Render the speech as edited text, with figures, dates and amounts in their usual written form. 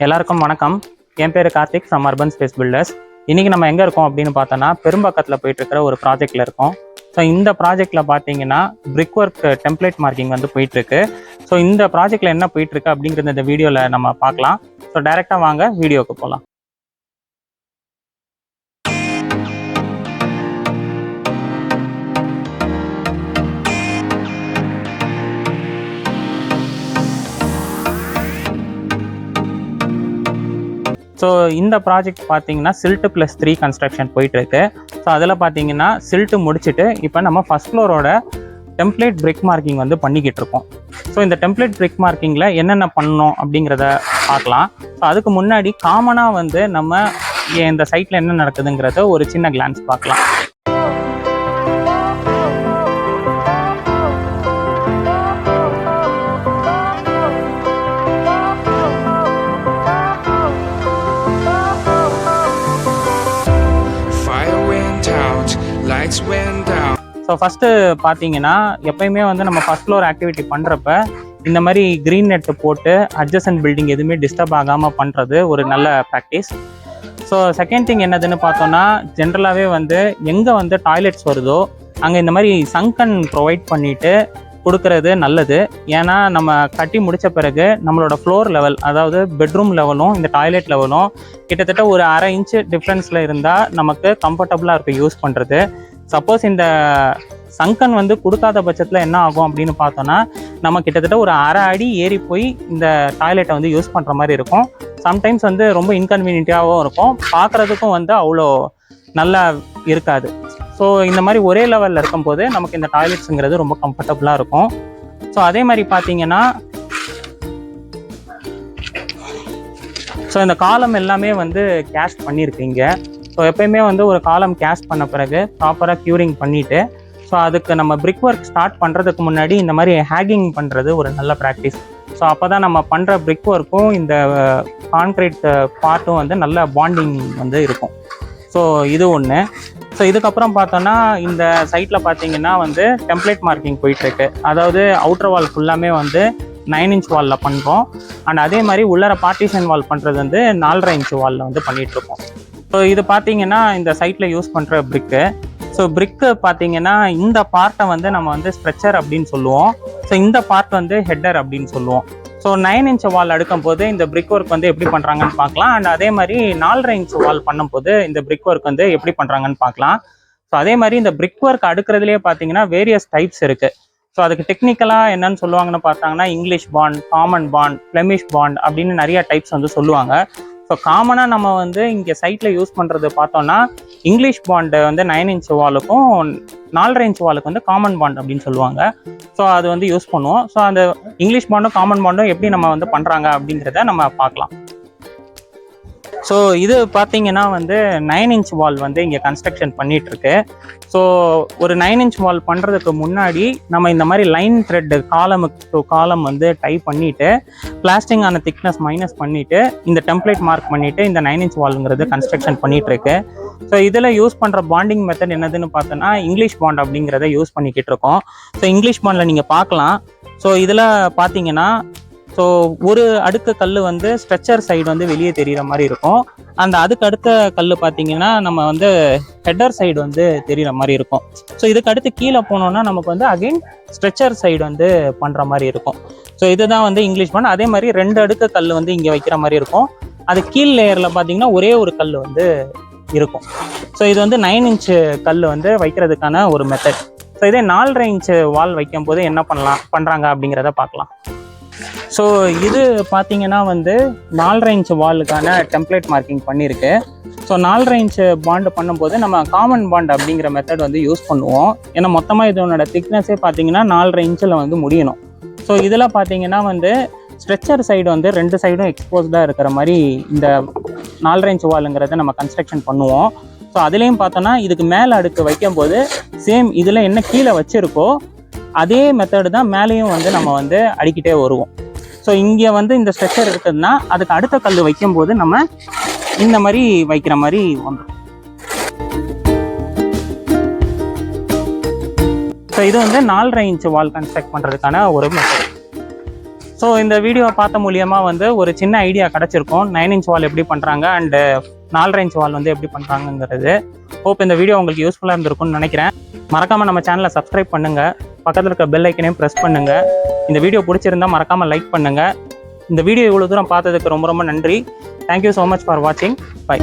எல்லாருக்கும் வணக்கம். என் பேர் Karthik from Urban Space Builders. இன்றைக்கி நம்ம எங்கே இருக்கோம் அப்படின்னு பார்த்தோன்னா பெரும்பாக்கத்தில் போயிட்டுருக்கிற ஒரு ப்ராஜெக்டில் இருக்கோம். ஸோ இந்த ப்ராஜெக்டில் பார்த்தீங்கன்னா பிரிக் ஒர்க் டெம்ப்ளேட் மார்க்கிங் வந்து போயிட்டுருக்கு. ஸோ இந்த ப்ராஜெக்டில் என்ன போயிட்டுருக்கு அப்படிங்கிறது இந்த வீடியோவில் நம்ம பார்க்கலாம். ஸோ டைரெக்டாக வாங்க வீடியோவுக்கு போகலாம். ஸோ இந்த ப்ராஜெக்ட் பார்த்தீங்கன்னா சில்ட்டு +3 கன்ஸ்ட்ரக்ஷன் போயிட்டுருக்கு. ஸோ அதில் பார்த்தீங்கன்னா சில்ட்டு முடிச்சுட்டு இப்போ நம்ம ஃபஸ்ட் ஃப்ளோரோட டெம்ப்ளேட் பிரிக் மார்க்கிங் வந்து பண்ணிக்கிட்டு இருக்கோம். ஸோ இந்த டெம்ப்ளேட் பிரிக் மார்க்கிங்கில் என்னென்ன பண்ணணும் அப்படிங்கிறத பார்க்கலாம். ஸோ அதுக்கு முன்னாடி காமனாக வந்து நம்ம இந்த சைட்டில் என்ன நடக்குதுங்கிறத ஒரு சின்ன கிளான்ஸ் பார்க்கலாம். ஸோ ஃபஸ்ட்டு பார்த்தீங்கன்னா எப்பயுமே வந்து நம்ம ஃபஸ்ட் ஃப்ளோர் ஆக்டிவிட்டி பண்ணுறப்ப இந்த மாதிரி க்ரீன் நெட்டு போட்டு அட்ஜசன்ட் பில்டிங் எதுவுமே டிஸ்டர்ப் ஆகாமல் பண்ணுறது ஒரு நல்ல ப்ராக்டிஸ். ஸோ செகண்ட் திங் என்னதுன்னு பார்த்தோன்னா ஜென்ரலாகவே வந்து எங்கே வந்து டாய்லெட்ஸ் வருதோ அங்கே இந்த மாதிரி சங்கன் ப்ரொவைட் பண்ணிவிட்டு கொடுக்கறது நல்லது. ஏன்னா நம்ம கட்டி முடித்த பிறகு நம்மளோட ஃப்ளோர் லெவல், அதாவது பெட்ரூம் லெவலும் இந்த டாய்லெட் லெவலும் கிட்டத்தட்ட ஒரு 1/2 இன்ச்சு டிஃப்ரென்ஸில் இருந்தால் நமக்கு கம்ஃபர்டபுளாக இருக்கும் யூஸ் பண்ணுறது. சப்போஸ் இந்த சங்கன் வந்து கொடுக்காத பட்சத்தில் என்ன ஆகும் அப்படின்னு பார்த்தோன்னா நம்ம கிட்டத்தட்ட ஒரு 1/2 அடி ஏறி போய் இந்த டாய்லெட்டை வந்து யூஸ் பண்ணுற மாதிரி இருக்கும். சம்டைம்ஸ் வந்து ரொம்ப இன்கன்வீனியன்ட்டாகவும் இருக்கும், பார்க்குறதுக்கும் வந்து அவ்வளோ நல்லா இருக்காது. ஸோ இந்த மாதிரி ஒரே லெவலில் இருக்கும்போது நமக்கு இந்த டாய்லெட்ஸுங்கிறது ரொம்ப கம்ஃபர்டபுளாக இருக்கும். ஸோ அதே மாதிரி பார்த்தீங்கன்னா ஸோ இந்த காலம் எல்லாமே வந்து கேஸ்ட் பண்ணியிருக்கீங்க. ஸோ எப்பயுமே வந்து ஒரு காலம் கேஸ்ட் பண்ண பிறகு ப்ராப்பராக க்யூரிங் பண்ணிவிட்டு ஸோ அதுக்கு நம்ம பிரிக் ஒர்க் ஸ்டார்ட் பண்ணுறதுக்கு முன்னாடி இந்த மாதிரி ஹேங்கிங் பண்ணுறது ஒரு நல்ல ப்ராக்டிஸ். ஸோ அப்போ தான் நம்ம பண்ணுற பிரிக் ஒர்க்கும் இந்த கான்க்ரீட் பார்ட்டும் வந்து நல்ல பாண்டிங் வந்து இருக்கும். ஸோ இது ஒன்று. ஸோ இதுக்கப்புறம் பார்த்தோன்னா இந்த சைட்டில் பார்த்தீங்கன்னா வந்து டெம்ப்ளேட் மார்க்கிங் போயிட்டுருக்கு. அதாவது அவுட்டர் வால் ஃபுல்லாமே வந்து 9 இன்ச் வாலில் பண்ணுறோம். அண்ட் அதே மாதிரி உள்ளர பார்ட்டிஷன் வால் பண்ணுறது வந்து 4.5 இன்ச் வாலில் வந்து பண்ணிகிட்ருக்கோம். ஸோ இது பார்த்தீங்கன்னா இந்த சைட்டில் யூஸ் பண்ணுற பிரிக்கு. ஸோ பிரிக்கு பார்த்தீங்கன்னா இந்த பார்ட்டை வந்து நம்ம வந்து ஸ்ட்ரெச்சர் அப்படின்னு சொல்லுவோம். ஸோ இந்த பார்ட் வந்து ஹெட்டர் அப்படின்னு சொல்லுவோம். ஸோ 9 இன்ச் வால் அடுக்கும் போது இந்த பிரிக் ஒர்க் வந்து எப்படி பண்ணுறாங்கன்னு பார்க்கலாம். அண்ட் அதே மாதிரி 4.5 இன்ச் வால் பண்ணும்போது இந்த பிரிக் ஒர்க் வந்து எப்படி பண்ணுறாங்கன்னு பார்க்கலாம். ஸோ அதே மாதிரி இந்த பிரிக் ஒர்க் அடுக்கிறதுலேயே பார்த்தீங்கன்னா வேரியஸ் டைப்ஸ் இருக்குது. ஸோ அதுக்கு டெக்னிக்கலாக என்னன்னு சொல்லுவாங்கன்னு பார்த்தாங்கன்னா English bond, common bond, Flemish bond அப்படின்னு நிறைய டைப்ஸ் வந்து சொல்லுவாங்க. ஸோ காமனாக நம்ம வந்து இங்கே சைட்டில் யூஸ் பண்ணுறது பார்த்தோன்னா இங்கிலீஷ் பாண்டு வந்து 9 இன்ச் வாலுக்கும் 4.5 இன்ச் வாலுக்கு வந்து காமன் பாண்ட் அப்படின்னு சொல்லுவாங்க. ஸோ அது வந்து யூஸ் பண்ணுவோம். ஸோ அந்த இங்கிலீஷ் பாண்டும் காமன் பாண்டும் எப்படி நம்ம வந்து பண்ணுறாங்க அப்படிங்கிறத நம்ம பார்க்கலாம். ஸோ இது பார்த்தீங்கன்னா வந்து 9 இன்ச் வால் வந்து இங்கே கன்ஸ்ட்ரக்ஷன் பண்ணிகிட்ருக்கு. ஸோ ஒரு 9 இன்ச் வால் பண்ணுறதுக்கு முன்னாடி நம்ம இந்த மாதிரி லைன் த்ரெட்டு காலமுக்கு டு காலம் வந்து டைப் பண்ணிவிட்டு பிளாஸ்டிங் ஆன திக்னஸ் மைனஸ் பண்ணிவிட்டு இந்த டெம்ப்ளேட் மார்க் பண்ணிவிட்டு இந்த 9 இன்ச் வாலுங்கிறது கன்ஸ்ட்ரக்ஷன் பண்ணிகிட்ருக்கு. ஸோ இதில் யூஸ் பண்ணுற பாண்டிங் மெத்தட் என்னதுன்னு பார்த்தோன்னா இங்கிலீஷ் பாண்ட் அப்படிங்கிறத யூஸ் பண்ணிக்கிட்டு இருக்கோம். ஸோ இங்கிலீஷ் பாண்டில் நீங்கள் பார்க்கலாம். ஸோ இதில் பார்த்தீங்கன்னா ஸோ ஒரு அடுக்கு கல் வந்து ஸ்ட்ரெச்சர் சைடு வந்து வெளியே தெரிகிற மாதிரி இருக்கும். அந்த அதுக்கு அடுத்த கல் பார்த்தீங்கன்னா நம்ம வந்து ஹெட்டர் சைடு வந்து தெரிகிற மாதிரி இருக்கும். ஸோ இதுக்கு அடுத்து கீழே போனோம்னா நமக்கு வந்து அகெயின் ஸ்ட்ரெச்சர் சைடு வந்து பண்ணுற மாதிரி இருக்கும். ஸோ இதுதான் வந்து இங்கிலீஷ் பாண்ட். அதே மாதிரி 2 அடுக்கு கல் வந்து இங்கே வைக்கிற மாதிரி இருக்கும். அது கீழ் லேயரில் பார்த்தீங்கன்னா ஒரே ஒரு கல் வந்து இருக்கும். ஸோ இது வந்து 9 இன்ச்சு கல் வந்து வைக்கிறதுக்கான ஒரு மெத்தட். ஸோ இதே 4.5 இன்ச்சு வால் வைக்கும் போது என்ன பண்ணுறாங்க அப்படிங்கிறத பார்க்கலாம். ஸோ இது பார்த்தீங்கன்னா வந்து 4.5 இன்ச் வாலுக்கான டெம்ப்ளேட் மார்க்கிங் பண்ணியிருக்கு. ஸோ 4.5 இன்ச் பாண்டு பண்ணும்போது நம்ம காமன் பாண்ட் அப்படிங்கிற மெத்தட் வந்து யூஸ் பண்ணுவோம். ஏன்னா மொத்தமாக இதனோட திக்னஸே பார்த்தீங்கன்னா 4.5 இன்ச்சில் வந்து முடியணும். ஸோ இதில் பார்த்தீங்கன்னா வந்து ஸ்ட்ரெச்சர் சைடு வந்து 2 சைடும் எக்ஸ்போஸ்டாக இருக்கிற மாதிரி இந்த 4.5 இன்ச் வாலுங்கிறத நம்ம கன்ஸ்ட்ரக்ஷன் பண்ணுவோம். ஸோ அதுலேயும் பார்த்தோன்னா இதுக்கு மேலே அடுக்கு வைக்கும்போது சேம் இதில் என்ன கீழே வச்சுருக்கோ அதே மெத்தடு தான் மேலேயும் வந்து நம்ம வந்து அடிக்கிட்டே வருவோம். ஸோ இங்கே வந்து இந்த ஸ்ட்ரெச்சர் இருக்குதுன்னா அதுக்கு அடுத்த கல் வைக்கும்போது நம்ம இந்த மாதிரி வைக்கிற மாதிரி வந்துடும். ஸோ இது வந்து 4.5 இன்ச் வால் கன்ஸ்ட்ரக்ட் பண்ணுறதுக்கான ஒரு மெத்தட். ஸோ இந்த வீடியோ பார்த்த மூலியமாக வந்து ஒரு சின்ன ஐடியா கிடச்சிருக்கும் 9 இன்ச் வால் எப்படி பண்ணுறாங்க அண்டு 4.5 இன்ச் வால் வந்து எப்படி பண்ணுறாங்கங்கிறது. ஹோப் இந்த வீடியோ உங்களுக்கு யூஸ்ஃபுல்லாக இருந்திருக்கும்னு நினைக்கிறேன். மறக்காமல் நம்ம சேனலை சப்ஸ்கிரைப் பண்ணுங்கள், பக்கத்தில் இருக்க பெல் ஐக்கனையும் ப்ரெஸ் பண்ணுங்கள். இந்த வீடியோ பிடிச்சிருந்தால் மறக்காமல் லைக் பண்ணுங்கள். இந்த வீடியோ இவ்வளோ தூரம் பார்த்ததுக்கு ரொம்ப ரொம்ப நன்றி. தேங்க்யூ ஸோ மச் ஃபார் வாட்சிங். பை.